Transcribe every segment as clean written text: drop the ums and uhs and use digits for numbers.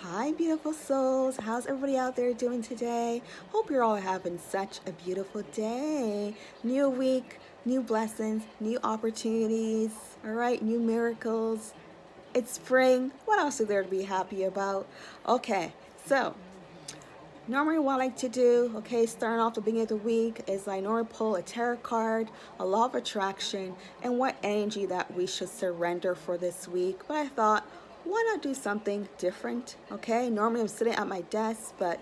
Hi, beautiful souls. How's everybody out there doing today? Hope you're all having such a beautiful day. New week, new blessings, new opportunities, all right, new miracles. It's spring. What else is there to be happy about? Okay, so normally what I like to do, okay, starting off the beginning of the week, is I normally pull a tarot card, a law of attraction, and what energy that we should surrender for this week. But I thought, why not do something different? Okay, normally I'm sitting at my desk, but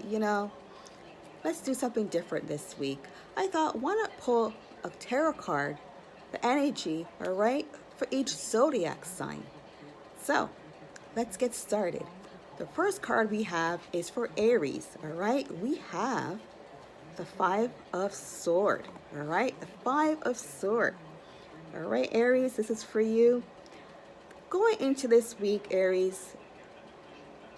let's do something different this week. I thought, why not pull a tarot card, the energy, all right, for each zodiac sign. So let's get started. The first card we have is for Aries, all right? We have the Five of Swords, all right? The Five of Swords. All right, Aries, this is for you. Going into this week, Aries,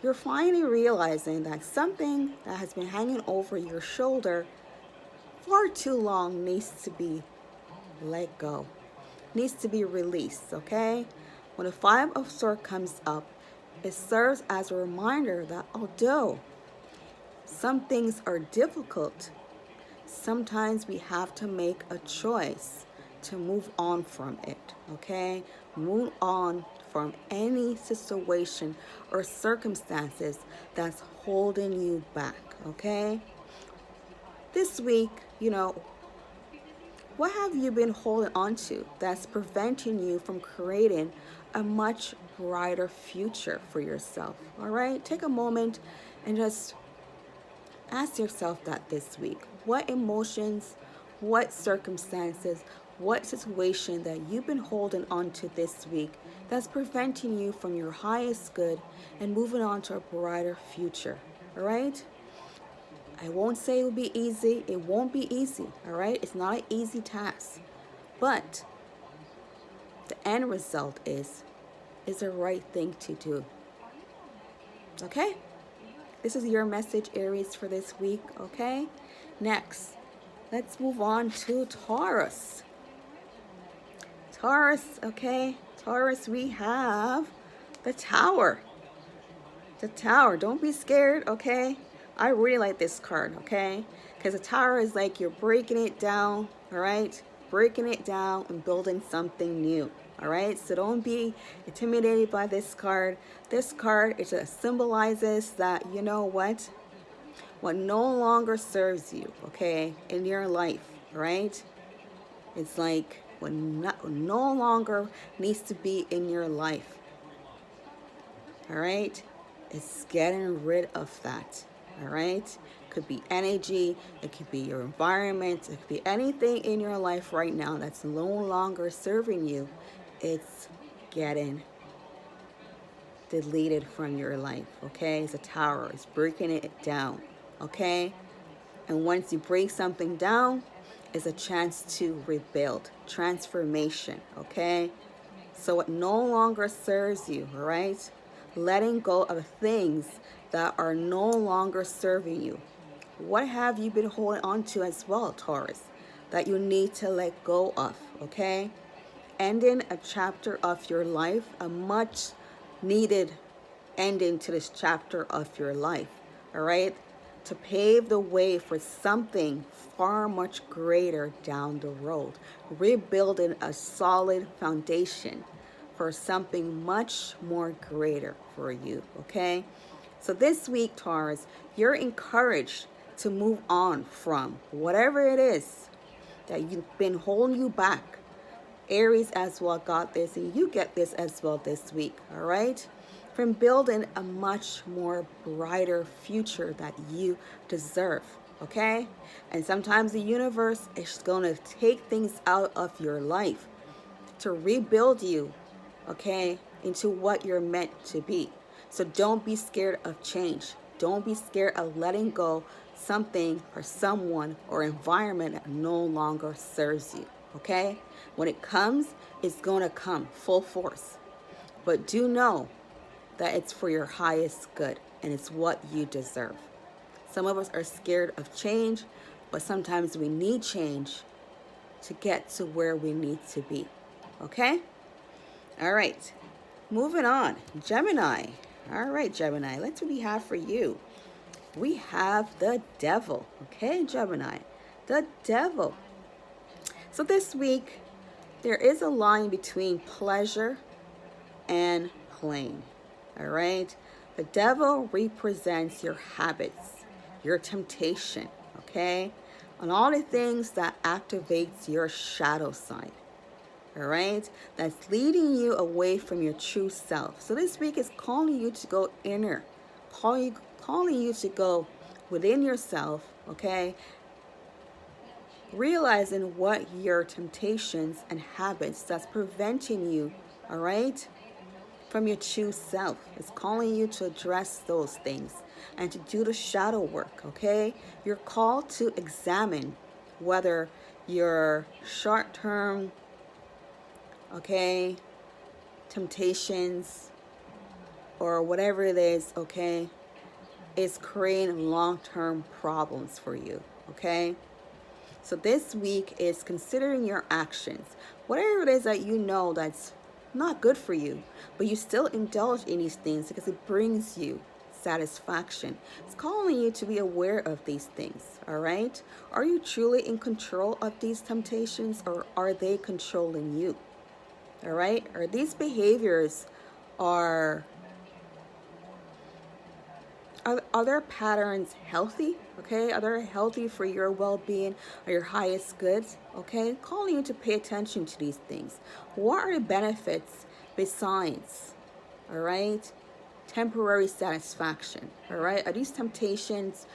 you're finally realizing that something that has been hanging over your shoulder far too long needs to be let go, needs to be released, okay? When the Five of Swords comes up, it serves as a reminder that although some things are difficult, sometimes we have to make a choice to move on from it, okay? Move on from any situation or circumstances that's holding you back, okay? This week, what have you been holding on to that's preventing you from creating a much brighter future for yourself? All right, take a moment and just ask yourself that this week. What emotions, what circumstances, what situation that you've been holding on to this week that's preventing you from your highest good and moving on to a brighter future? All right? I won't say it will be easy. It won't be easy, all right? It's not an easy task. But the end result is the right thing to do. Okay? This is your message, Aries, for this week, okay? Next, let's move on to Taurus. Taurus, okay? Taurus, we have the Tower. The Tower. Don't be scared, okay? I really like this card, okay? Because the Tower is like you're breaking it down, all right? Breaking it down and building something new, all right? So don't be intimidated by this card. This card, it just symbolizes that, you know what no longer serves you, okay, in your life, right? It's like what no longer needs to be in your life, all right? It's getting rid of that. All right, could be energy, it could be your environment, it could be anything in your life right now that's no longer serving you. It's getting deleted from your life, okay? It's a tower, it's breaking it down, okay? And once you break something down, it's a chance to rebuild, transformation, okay? So it no longer serves you, all right? Letting go of things that are no longer serving you. What have you been holding on to as well, Taurus, that you need to let go of, okay? Ending a chapter of your life, a much needed ending to this chapter of your life, all right? To pave the way for something far much greater down the road. Rebuilding a solid foundation for something much more greater for you, okay? So this week, Taurus, you're encouraged to move on from whatever it is that you've been holding you back. Aries as well got this, and you get this as well this week, all right? From building a much more brighter future that you deserve, okay? And sometimes the universe is going to take things out of your life to rebuild you, okay, into what you're meant to be. So don't be scared of change. Don't be scared of letting go something or someone or environment that no longer serves you, okay? When it comes, it's going to come full force. But do know that it's for your highest good and it's what you deserve. Some of us are scared of change, but sometimes we need change to get to where we need to be, okay? All right, moving on. Gemini. All right, Gemini, let's what we have for you. We have the devil. Okay, Gemini, the devil. So this week, there is a line between pleasure and pain. All right. The devil represents your habits, your temptation, okay? And all the things that activates your shadow side. All right? That's leading you away from your true self. So this week is calling you to go inner, calling you to go within yourself, okay? Realizing what your temptations and habits that's preventing you, all right, from your true self. It's calling you to address those things and to do the shadow work, okay? You're called to examine whether your short-term, okay, temptations or whatever it is, okay, is creating long-term problems for you, okay? So this week is considering your actions. Whatever it is that you know that's not good for you, but you still indulge in these things because it brings you satisfaction. It's calling you to be aware of these things, all right? Are you truly in control of these temptations, or are they controlling you? All right? Are these behaviors are their patterns healthy? Okay, are they healthy for your well-being or your highest goods? Okay, calling you to pay attention to these things. What are the benefits besides, all right, temporary satisfaction? All right, are these temptations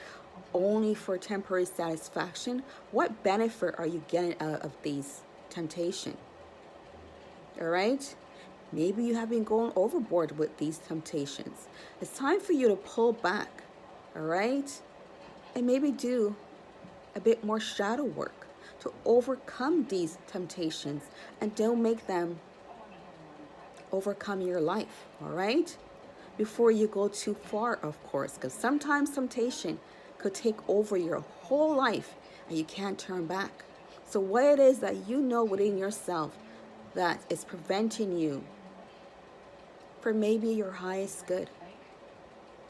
only for temporary satisfaction? What benefit are you getting out of these temptations? All right, maybe you have been going overboard with these temptations. It's time for you to pull back, all right? And maybe do a bit more shadow work to overcome these temptations and don't make them overcome your life, all right? Before you go too far, of course, because sometimes temptation could take over your whole life and you can't turn back. So what it is that you know within yourself that is preventing you for maybe your highest good.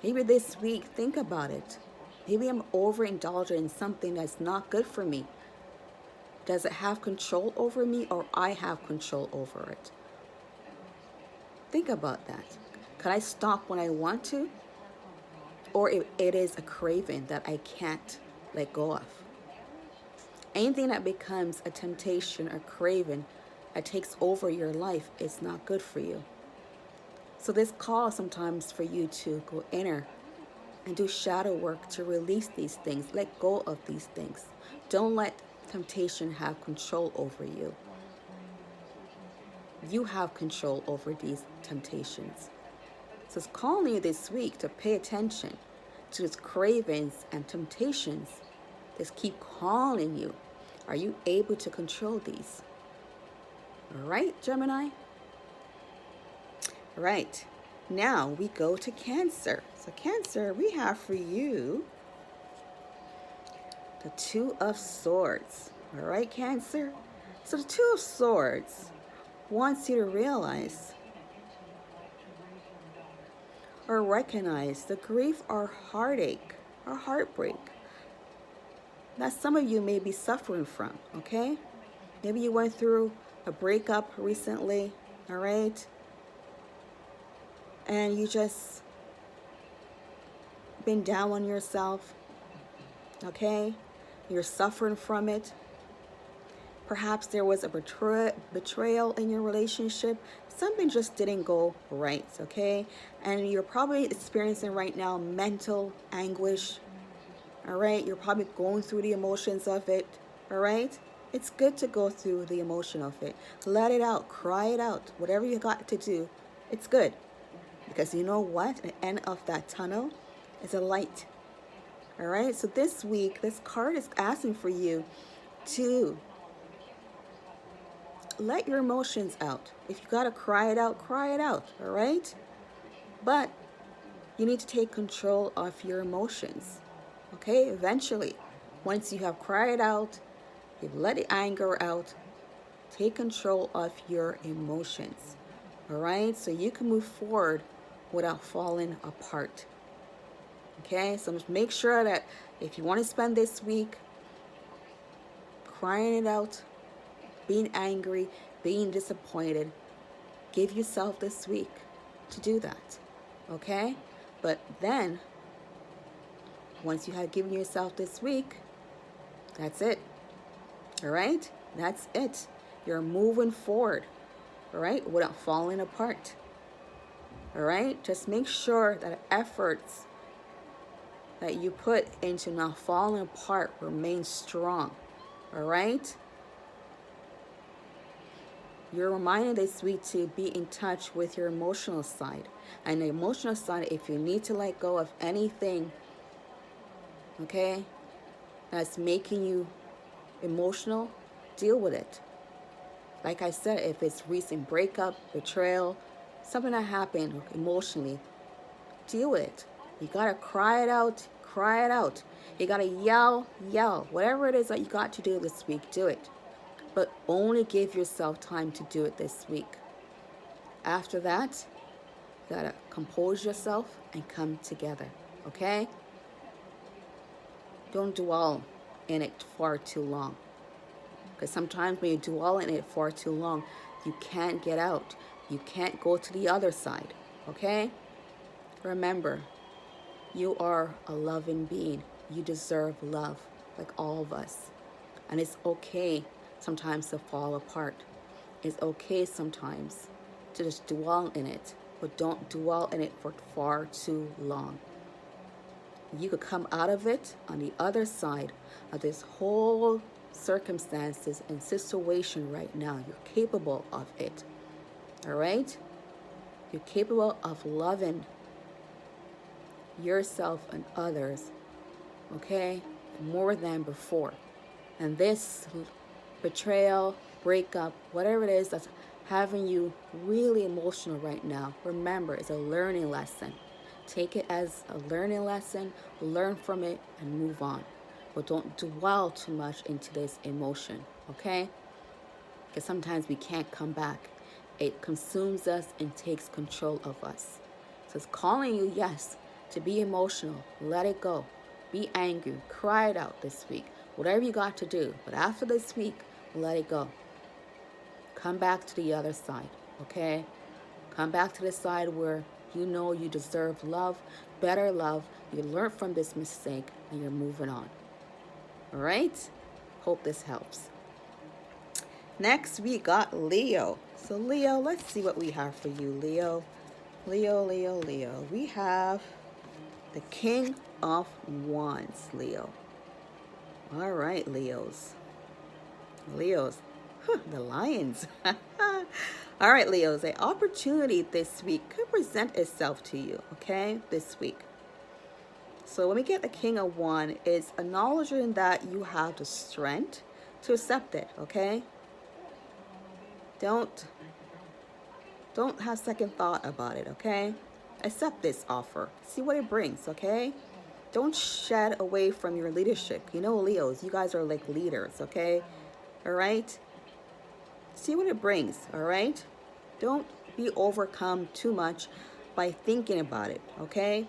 Maybe this week, think about it. Maybe I'm overindulging in something that's not good for me. Does it have control over me, or I have control over it? Think about that. Could I stop when I want to? Or if it is a craving that I can't let go of. Anything that becomes a temptation or craving that takes over your life is not good for you. So this calls sometimes for you to go inner and do shadow work to release these things. Let go of these things. Don't let temptation have control over you. You have control over these temptations. So it's calling you this week to pay attention to its cravings and temptations. Just keep calling you. Are you able to control these? All right, Gemini? Right, now we go to Cancer. So Cancer, we have for you the Two of Swords. All right, Cancer? So the Two of Swords wants you to realize or recognize the grief or heartache or heartbreak that some of you may be suffering from, okay? Maybe you went through a breakup recently, all right? And you just been down on yourself, okay? You're suffering from it. Perhaps there was a betrayal in your relationship. Something just didn't go right, okay? And you're probably experiencing right now mental anguish, all right? You're probably going through the emotions of it, all right? It's good to go through the emotion of it. Let it out, cry it out, whatever you got to do, it's good. Because you know what? At the end of that tunnel is a light. All right? So this week, this card is asking for you to let your emotions out. If you got to cry it out, all right? But you need to take control of your emotions, okay? Eventually, once you have cried out, you've let the anger out, take control of your emotions, all right? So you can move forward without falling apart. Okay, so just make sure that if you want to spend this week crying it out, being angry, being disappointed, give yourself this week to do that. Okay? But then, once you have given yourself this week, that's it. All right? That's it. You're moving forward. All right? Without falling apart. All right? Just make sure that efforts that you put into not falling apart remain strong. All right? You're reminded this week to be in touch with your emotional side. And the emotional side, if you need to let go of anything, okay, that's making you emotional, deal with it. Like I said, if it's recent breakup, betrayal, something that happened emotionally, deal with it. You gotta cry it out, cry it out. You gotta yell, whatever it is that you got to do this week, do it. But only give yourself time to do it this week. After that, you gotta compose yourself and come together, okay? Don't dwell in it far too long. Because sometimes when you dwell in it far too long, you can't get out. You can't go to the other side, okay? Remember, you are a loving being. You deserve love, like all of us. And it's okay sometimes to fall apart. It's okay sometimes to just dwell in it, but don't dwell in it for far too long. You could come out of it on the other side of this whole circumstances and situation right now. You're capable of it. All right? You're capable of loving yourself and others, okay, more than before. And this betrayal, breakup, whatever it is that's having you really emotional right now, remember, it's a learning lesson. Take it as a learning lesson, learn from it, and move on. But don't dwell too much into this emotion, okay? Because sometimes we can't come back. It consumes us and takes control of us. So it's calling you, yes, to be emotional. Let it go. Be angry. Cry it out this week. Whatever you got to do. But after this week, let it go. Come back to the other side, okay? Come back to the side where you know you deserve love, better love. You learn from this mistake and you're moving on. All right? Hope this helps. Next, we got Leo. So Leo, let's see what we have for you, Leo. Leo. We have the King of Wands, Leo. All right, Leos. The lions. All right, Leos, an opportunity this week could present itself to you, okay, this week. So when we get the King of Wands, it's acknowledging that you have the strength to accept it, okay? Don't have second thought about it, okay? Accept this offer. See what it brings, okay? Don't shed away from your leadership. You know, Leos, you guys are like leaders, okay? All right? See what it brings, all right? Don't be overcome too much by thinking about it, okay?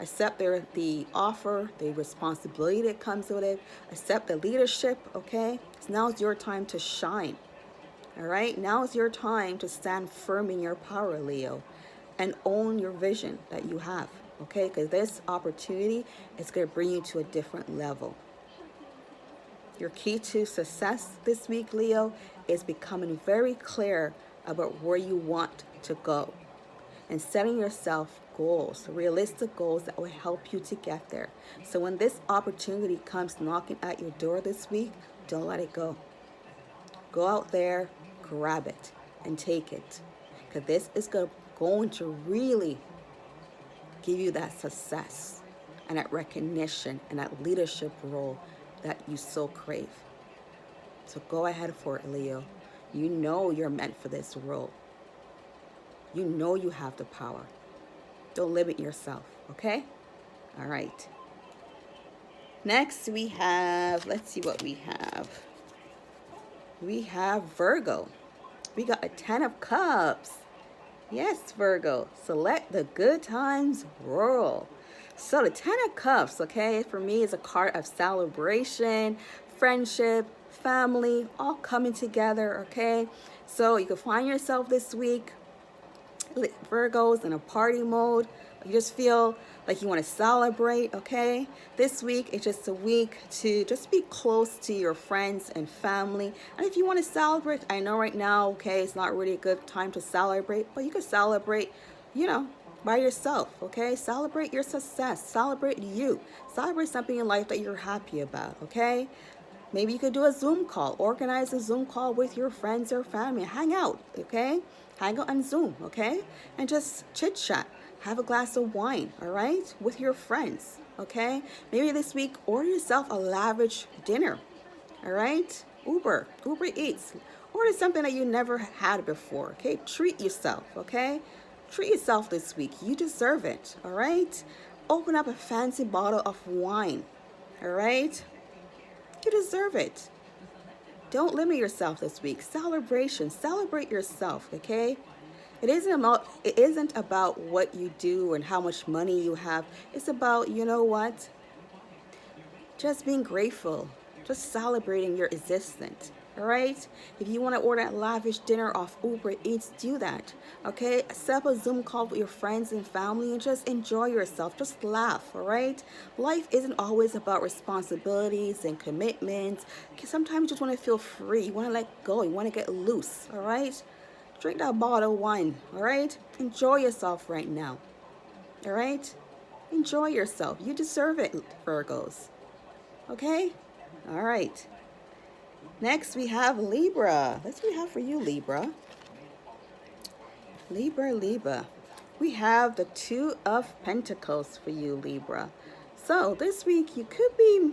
Accept the offer, the responsibility that comes with it. Accept the leadership, okay? So now is your time to shine, all right? Now is your time to stand firm in your power, Leo, and own your vision that you have, okay? Because this opportunity is going to bring you to a different level. Your key to success this week, Leo, is becoming very clear about where you want to go and setting yourself goals, realistic goals that will help you to get there. So when this opportunity comes knocking at your door this week, don't let it go. Go out there, grab it, and take it. Because this is going to really give you that success and that recognition and that leadership role that you so crave. So go ahead for it, Leo. You know you're meant for this role. You know you have the power. Don't limit yourself, okay? All right. Next we have, let's see what we have. We have Virgo. We got a 10 of Cups. Yes, Virgo. So let the good times roll. So the Ten of Cups, okay, for me is a card of celebration, friendship, family, all coming together, okay? So you can find yourself this week, Virgos, in a party mode. You just feel like you want to celebrate, okay? This week it's just a week to just be close to your friends and family. And if you want to celebrate, I know right now, okay, it's not really a good time to celebrate, but you can celebrate, you know, by yourself, okay? Celebrate your success, celebrate you, celebrate something in life that you're happy about, okay? Maybe you could do a Zoom call, organize a Zoom call with your friends or family, hang out, okay? Hang out on Zoom, okay? And just chit chat, have a glass of wine, all right? With your friends, okay? Maybe this week, order yourself a lavish dinner, all right? Uber Eats. Order something that you never had before, okay? Treat yourself, okay? Treat yourself this week. You deserve it, all right? Open up a fancy bottle of wine, all right? You deserve it. Don't limit yourself this week. Celebration. Celebrate yourself, okay? It isn't about what you do and how much money you have. It's about, you know what? Just being grateful. Just celebrating your existence. All right? If you want to order a lavish dinner off Uber Eats, do that. Okay? Set up a Zoom call with your friends and family and just enjoy yourself. Just laugh. All right? Life isn't always about responsibilities and commitments. Sometimes you just want to feel free. You want to let go. You want to get loose. All right? Drink that bottle of wine. All right? Enjoy yourself right now. All right? Enjoy yourself. You deserve it, Virgos. Okay? All right. Next, we have Libra. Let's see what we have for you, Libra. Libra. We have the Two of Pentacles for you, Libra. So this week, you could be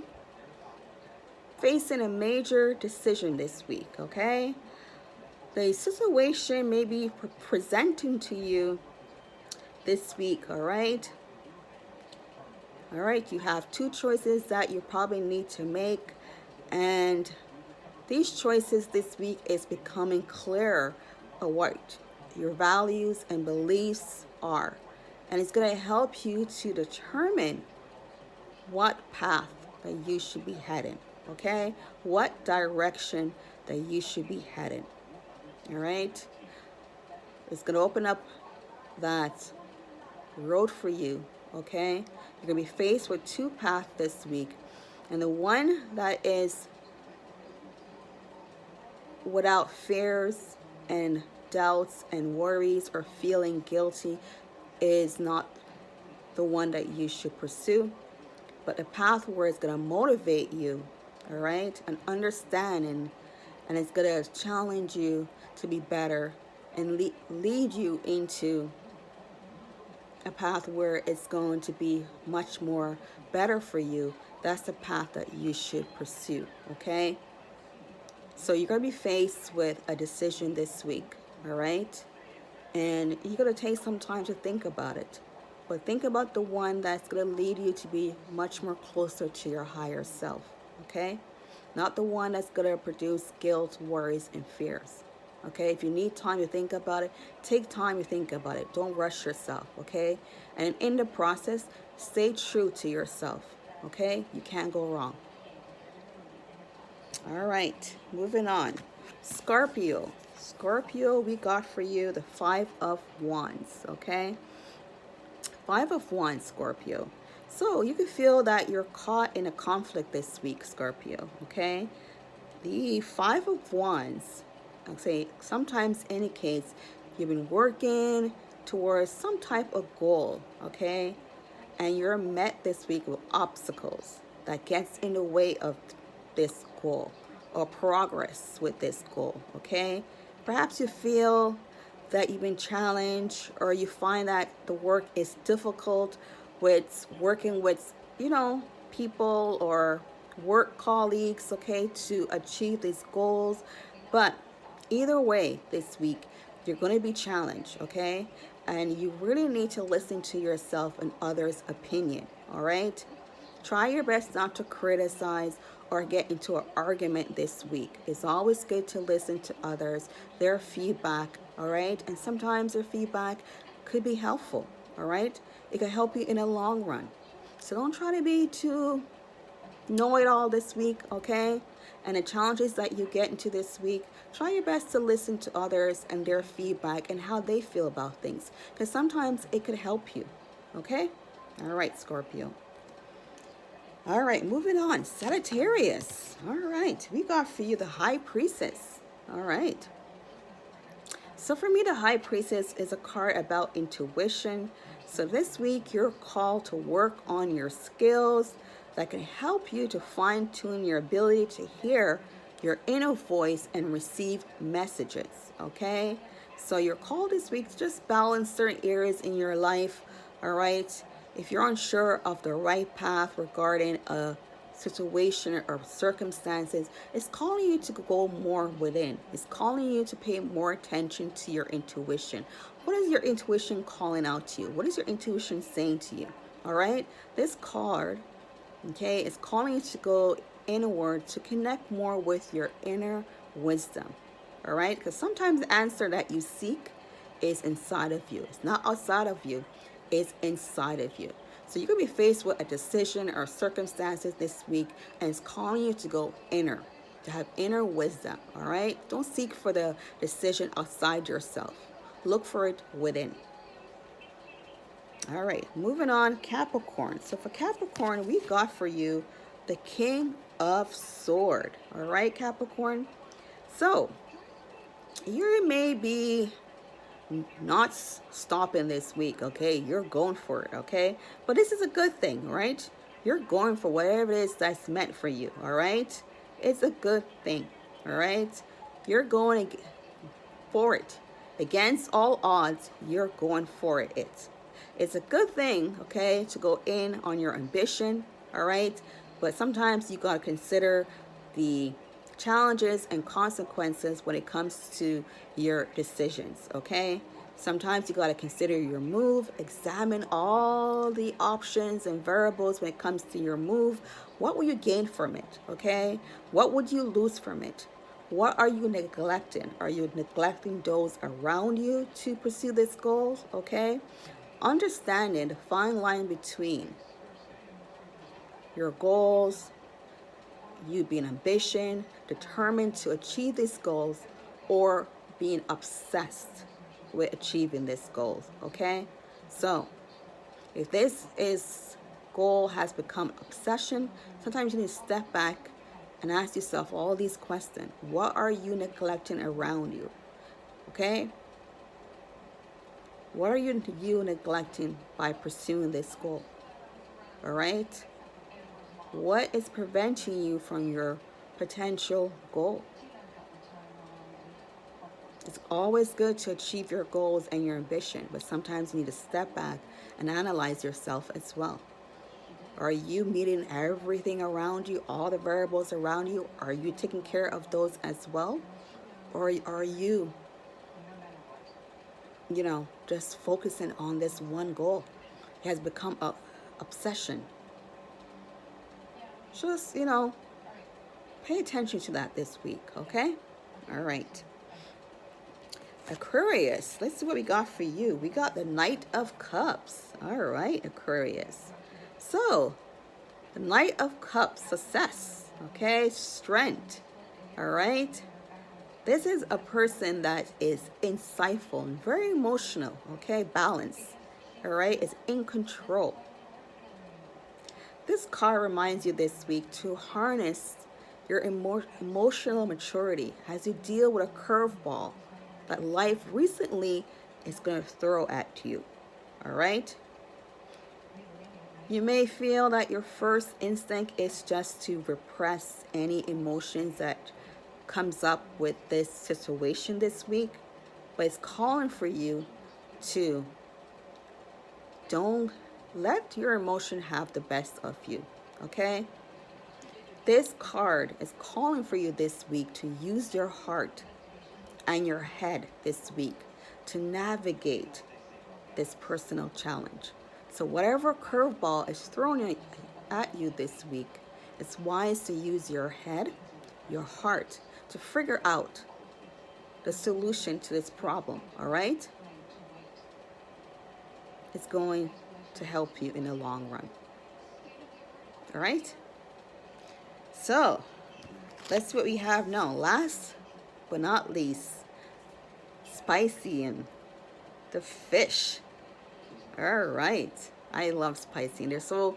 facing a major decision this week, okay? The situation may be presenting to you this week, all right? All right, you have two choices that you probably need to make, and these choices this week is becoming clearer of what your values and beliefs are. And it's going to help you to determine what path that you should be heading, okay? What direction that you should be heading, all right? It's going to open up that road for you, okay? You're going to be faced with two paths this week. And the one that is without fears and doubts and worries or feeling guilty is not the one that you should pursue, but the path where it's going to motivate you, all right, and understand, and it's going to challenge you to be better and lead you into a path where it's going to be much more better for you. That's the path that you should pursue, okay? So you're going to be faced with a decision this week, all right? And you're going to take some time to think about it. But think about the one that's going to lead you to be much more closer to your higher self, okay? Not the one that's going to produce guilt, worries, and fears, okay? If you need time to think about it, take time to think about it. Don't rush yourself, okay? And in the process, stay true to yourself, okay? You can't go wrong. All right, moving on. Scorpio, we got for you the Five of Wands, okay? Five of Wands, Scorpio. So you can feel that you're caught in a conflict this week, Scorpio, okay? The Five of Wands, I'll say, sometimes indicates you've been working towards some type of goal, okay? And you're met this week with obstacles that gets in the way of this goal or progress with this goal, okay? Perhaps you feel that you've been challenged, or you find that the work is difficult with working with, people or work colleagues, okay, to achieve these goals. But either way, this week, you're going to be challenged, okay? And you really need to listen to yourself and others' opinion, all right? Try your best not to criticize or get into an argument this week. It's always good to listen to others, their feedback, all right? And sometimes their feedback could be helpful, all right? It could help you in the long run. So don't try to be too know-it-all this week, okay? And the challenges that you get into this week, try your best to listen to others and their feedback and how they feel about things, because sometimes it could help you, okay? All right, Scorpio. All right, moving on. Sagittarius. All right, we got for you the High Priestess. All right. So for me, the High Priestess is a card about intuition. So this week, you're called to work on your skills that can help you to fine-tune your ability to hear your inner voice and receive messages, okay? So you're called this week to just balance certain areas in your life, all right? If you're unsure of the right path regarding a situation or circumstances, it's calling you to go more within. It's calling you to pay more attention to your intuition. What is your intuition calling out to you? What is your intuition saying to you? All right? This card, okay, is calling you to go inward to connect more with your inner wisdom. All right? Because sometimes the answer that you seek is inside of you. It's not outside of you. It's inside of you. So you could be faced with a decision or circumstances this week, and it's calling you to go inner, to have inner wisdom, all right? Don't seek for the decision outside yourself. Look for it within. All right, moving on, Capricorn. So for Capricorn, we got for you the King of Swords, all right, Capricorn? So you may be not stopping this week, okay? You're going for it, okay? But this is a good thing, right? You're going for whatever it is that's meant for you, all right? It's a good thing, all right? You're going for it. Against all odds, you're going for it. It's a good thing, okay, to go in on your ambition, all right? But sometimes you got to consider the challenges and consequences when it comes to your decisions, okay? Sometimes you got to consider your move, examine all the options and variables when it comes to your move. What will you gain from it, okay? What would you lose from it? What are you neglecting? Are you neglecting those around you to pursue this goal, okay? Understanding the fine line between your goals, you being ambitious, determined to achieve these goals, or being obsessed with achieving these goals, okay? So if this goal has become obsession, sometimes you need to step back and ask yourself all these questions. What are you neglecting around you, okay? What are you neglecting by pursuing this goal, all right? What is preventing you from your potential goal? It's always good to achieve your goals and your ambition, but sometimes you need to step back and analyze yourself as well. Are you meeting everything around you, all the variables around you? Are you taking care of those as well? Or are you, just focusing on this one goal? It has become an obsession. Just, pay attention to that this week, okay? All right. Aquarius, let's see what we got for you. We got the Knight of Cups. All right, Aquarius. So, the Knight of Cups, success, okay? Strength, all right? This is a person that is insightful and very emotional, okay? Balance, all right? Is in control. This card reminds you this week to harness your emotional maturity as you deal with a curveball that life recently is going to throw at you, all right? You may feel that your first instinct is just to repress any emotions that comes up with this situation this week, but it's calling for you to don't let your emotion have the best of you, okay? This card is calling for you this week to use your heart and your head this week to navigate this personal challenge. So whatever curveball is thrown at you this week, it's wise to use your head, your heart, to figure out the solution to this problem, all right? It's going to help you in the long run. All right? So, let's see what we have now. Last but not least, spicy and the fish. All right. I love spicy. They're so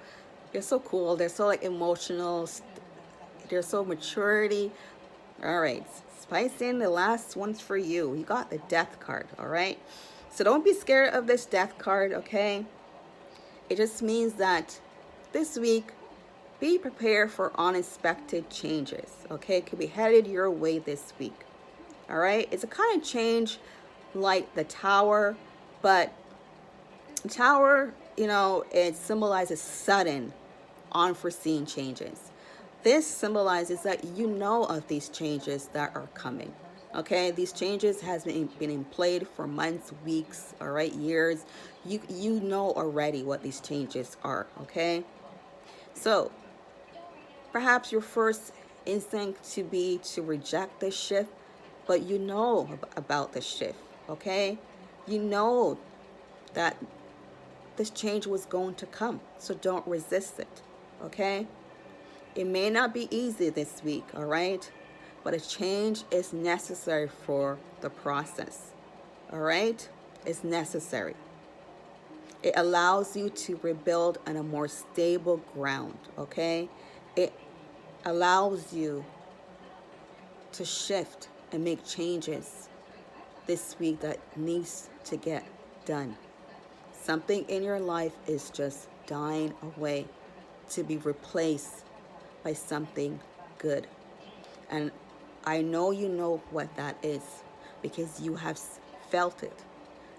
cool. They're so like emotional. They're so maturity. All right. Spicy, and the last one's for you. You got the death card, all right? So don't be scared of this death card, okay? It just means that this week, be prepared for unexpected changes, okay? It could be headed your way this week, all right? It's a kind of change like the Tower, but the Tower, you know, it symbolizes sudden, unforeseen changes. This symbolizes that you know of these changes that are coming, okay? These changes has been in play for months, weeks, all right, years. You know already what these changes are, okay? So perhaps your first instinct to be to reject this shift, but you know about the shift, okay? You know that this change was going to come, so don't resist it, okay? It may not be easy this week, all right? But a change is necessary for the process, all right? It's necessary. It allows you to rebuild on a more stable ground, okay? It allows you to shift and make changes this week that needs to get done. Something in your life is just dying away to be replaced by something good. And I know you know what that is because you have felt it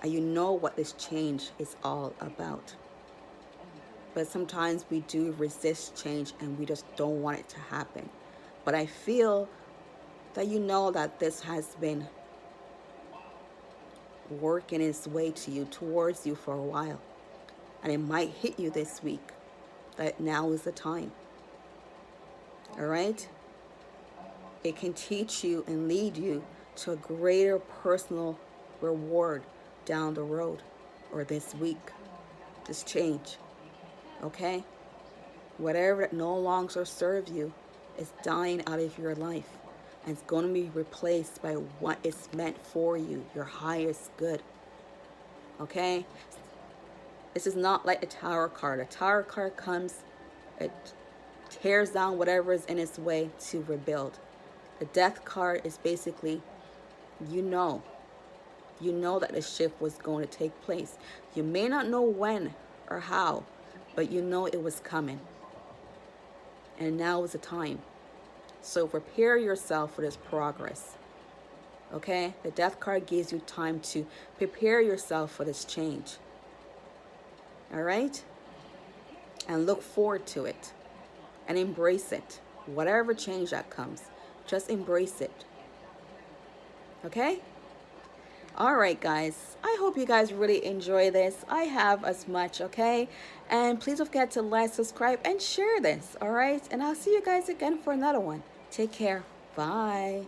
and you know what this change is all about. But sometimes we do resist change and we just don't want it to happen. But I feel that you know that this has been working its way to you, towards you for a while. And it might hit you this week that now is the time. All right? It can teach you and lead you to a greater personal reward down the road or this week, this change. Okay? Whatever that no longer serves you is dying out of your life. And it's going to be replaced by what is meant for you, your highest good. Okay? This is not like a Tower card. A Tower card comes, it tears down whatever is in its way to rebuild. The Death card is basically, you know that the shift was going to take place. You may not know when or how, but you know it was coming. And now is the time. So prepare yourself for this progress. Okay? The Death card gives you time to prepare yourself for this change. All right? And look forward to it. And embrace it. Whatever change that comes, just embrace it. Okay? All right, guys. I hope you guys really enjoy this. I have as much, okay? And please don't forget to like, subscribe, and share this, all right? And I'll see you guys again for another one. Take care. Bye.